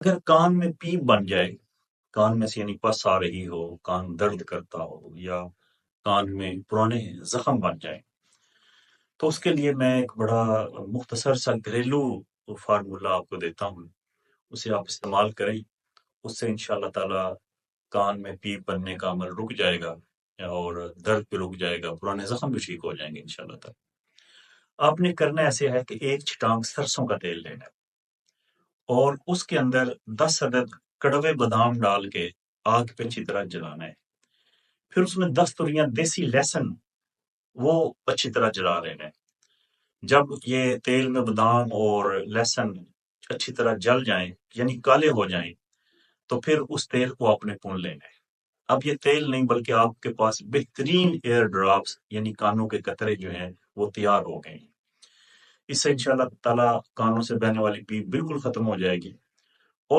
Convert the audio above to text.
اگر کان میں پیپ بن جائے، کان میں سے یعنی پس آ رہی ہو، کان درد کرتا ہو، یا کان میں پرانے زخم بن جائیں، تو اس کے لیے میں ایک بڑا مختصر سا گھریلو فارمولا آپ کو دیتا ہوں، اسے آپ استعمال کریں، اس سے انشاءاللہ تعالی کان میں پیپ بننے کا عمل رک جائے گا، اور درد بھی رک جائے گا، پرانے زخم بھی ٹھیک ہو جائیں گے انشاءاللہ تعالی۔ آپ نے کرنا ایسے ہے کہ ایک چھٹانک سرسوں کا تیل لینا ہے، اور اس کے اندر 10 عدد کڑوے بادام ڈال کے آگ پہ اچھی طرح جلانا ہے۔ پھر اس میں 10 توریاں دیسی لہسن وہ اچھی طرح جلا لینا ہے۔ جب یہ تیل میں بادام اور لہسن اچھی طرح جل جائیں، یعنی کالے ہو جائیں، تو پھر اس تیل کو آپ نے پون لینا ہے۔ اب یہ تیل نہیں بلکہ آپ کے پاس بہترین ایئر ڈراپس یعنی کانوں کے قطرے جو ہیں وہ تیار ہو گئے ہیں۔ اس سے انشاءاللہ تعالیٰ کانوں سے بہنے والی پیپ بالکل ختم ہو جائے گی،